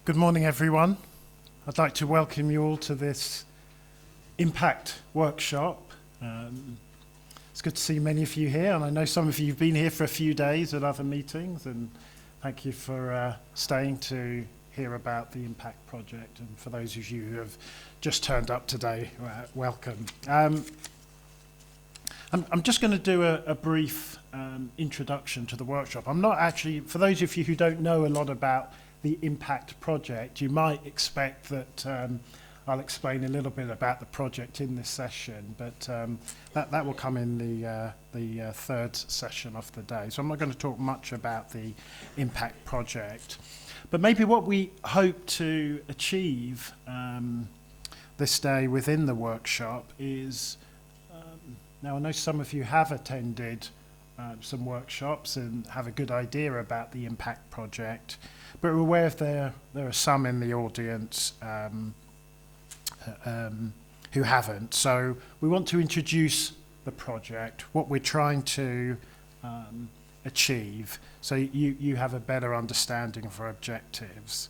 Good morning, everyone. I'd like to welcome you all to this Impact workshop. It's good to see many of you here, and I know some of you have been here for a few days at other meetings, and thank you for staying to hear about the Impact project. And for those of you who have just turned up today, welcome. I'm just going to do a brief introduction to the workshop. I'm not actually, for those of you who don't know a lot about the Impact project, you might expect that I'll explain a little bit about the project in this session, but that will come in the third session of the day. So I'm not going to talk much about the Impact project, but maybe what we hope to achieve this day within the workshop is, now I know some of you have attended some workshops and have a good idea about the Impact project, but we're aware there are some in the audience who haven't. So we want to introduce the project, what we're trying to achieve, so you have a better understanding of our objectives.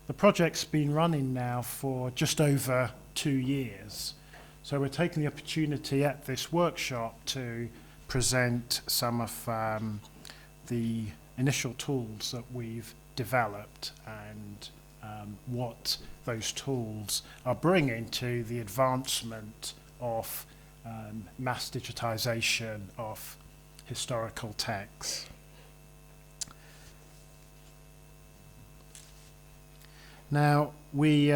The project's been running now for just over 2 years. So we're taking the opportunity at this workshop to present some of the initial tools that we've developed and what those tools are bringing to the advancement of mass digitization of historical texts. Now, we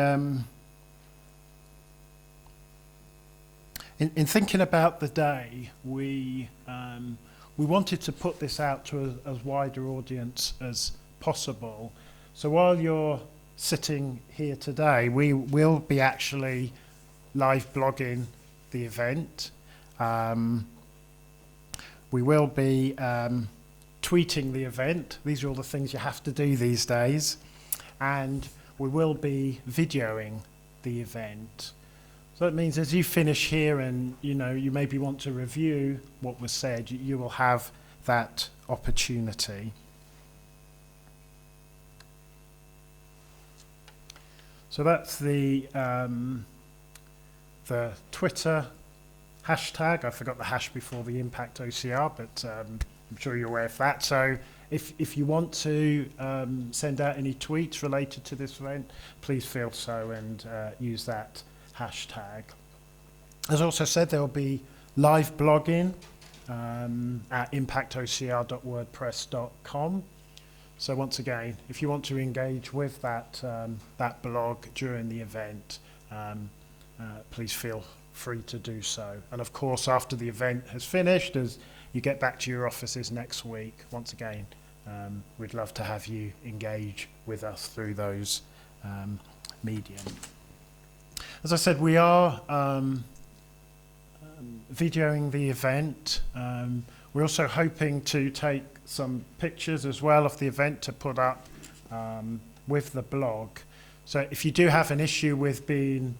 in thinking about the day, we wanted to put this out to as wider audience as possible. So while you're sitting here today, we will be actually live blogging the event. We will be tweeting the event. These are all the things you have to do these days. And we will be videoing the event. So that means as you finish here and you maybe want to review what was said, you will have that opportunity. So that's the Twitter hashtag. I forgot the hash before the Impact OCR, but I'm sure you're aware of that. So if you want to send out any tweets related to this event, please feel so and use that hashtag. As also said, there will be live blogging at impactocr.wordpress.com. So once again, if you want to engage with that blog during the event, please feel free to do so. And of course, after the event has finished, as you get back to your offices next week, once again, we'd love to have you engage with us through those medium. As I said, we are videoing the event. We're also hoping to take some pictures as well of the event to put up with the blog. So if you do have an issue with being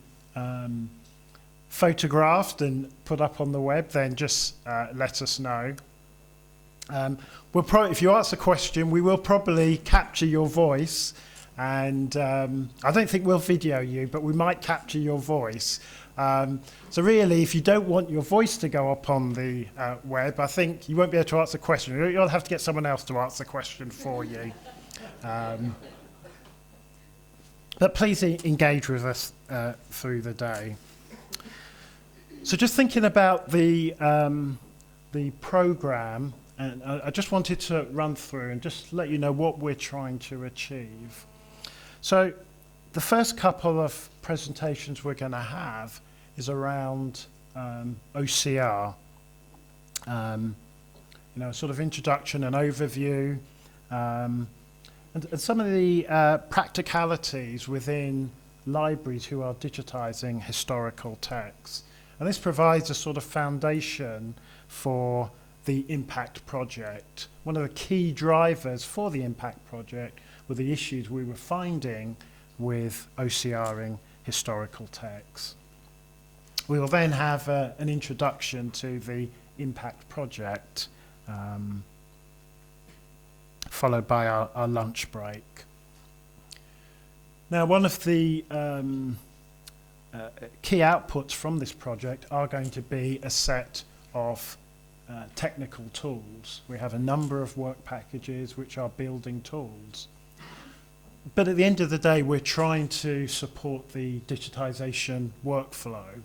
photographed and put up on the web, then just let us know. If you ask a question, we will probably capture your voice. And I don't think we'll video you, but we might capture your voice. So really, if you don't want your voice to go up on the web, I think you won't be able to answer the question. You'll have to get someone else to answer the question for you. But please engage with us through the day. So just thinking about the program, and I just wanted to run through and just let you know what we're trying to achieve. So the first couple of presentations we're going to have is around OCR, a sort of introduction and overview, and some of the practicalities within libraries who are digitizing historical texts. And this provides a sort of foundation for the Impact project. One of the key drivers for the Impact project were the issues we were finding with OCRing historical texts. We will then have an introduction to the Impact project, followed by our lunch break. Now, one of the key outputs from this project are going to be a set of technical tools. We have a number of work packages which are building tools. But at the end of the day, we're trying to support the digitization workflow.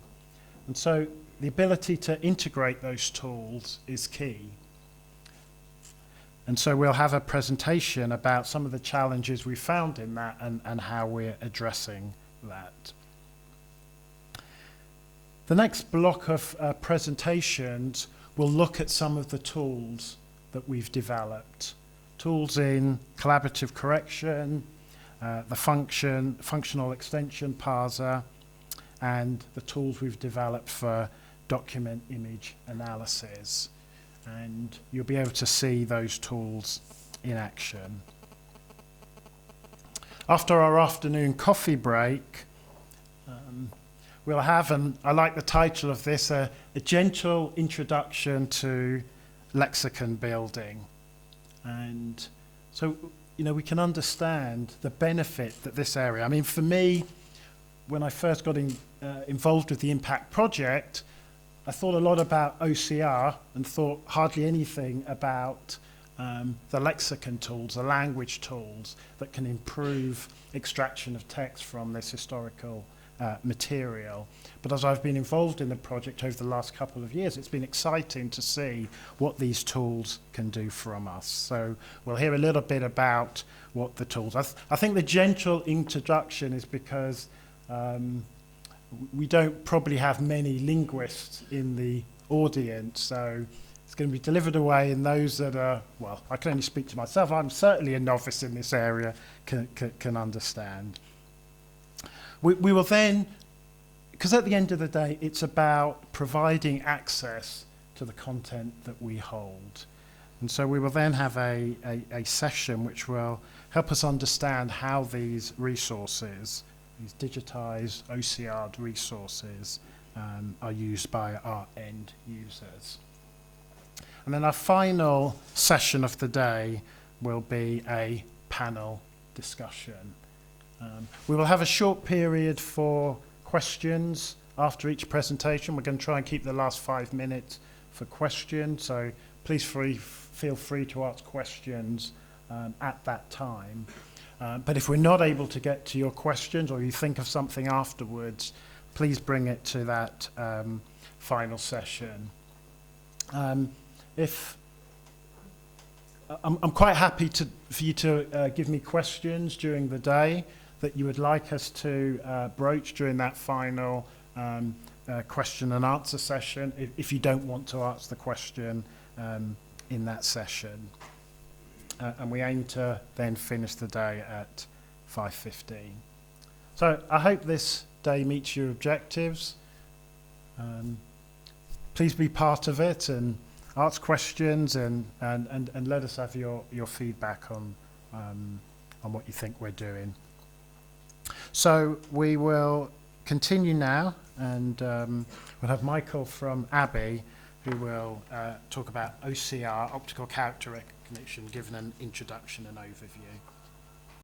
And so the ability to integrate those tools is key. And so we'll have a presentation about some of the challenges we found in that and how we're addressing that. The next block of presentations will look at some of the tools that we've developed. Tools in collaborative correction, the functional extension parser, and the tools we've developed for document image analysis. And you'll be able to see those tools in action. After our afternoon coffee break, we'll have, and I like the title of this, a gentle introduction to lexicon building. And so, you know, we can understand the benefit that this area, I mean, for me, when I first got involved with the Impact project, I thought a lot about OCR and thought hardly anything about the lexicon tools, the language tools that can improve extraction of text from this historical material. But as I've been involved in the project over the last couple of years, it's been exciting to see what these tools can do from us. So we'll hear a little bit about what the tools are. I think the gentle introduction is because we don't probably have many linguists in the audience, so it's going to be delivered away in those that are, well, I can only speak to myself. I'm certainly a novice in this area, can understand. We will then, because at the end of the day, it's about providing access to the content that we hold. And so we will then have a session which will help us understand how these resources, these digitized OCR'd resources, are used by our end users. And then our final session of the day will be a panel discussion. We will have a short period for questions after each presentation. We're going to try and keep the last 5 minutes for questions, so please feel free to ask questions at that time. But if we're not able to get to your questions or you think of something afterwards, please bring it to that final session. I'm quite happy for you to give me questions during the day that you would like us to broach during that final question and answer session if you don't want to ask the question in that session. And we aim to then finish the day at 5:15. So I hope this day meets your objectives. Please be part of it and ask questions and let us have your feedback on what you think we're doing. So we will continue now, and we'll have Michael from Abbey, who will talk about OCR, optical character recognition, given an introduction and overview.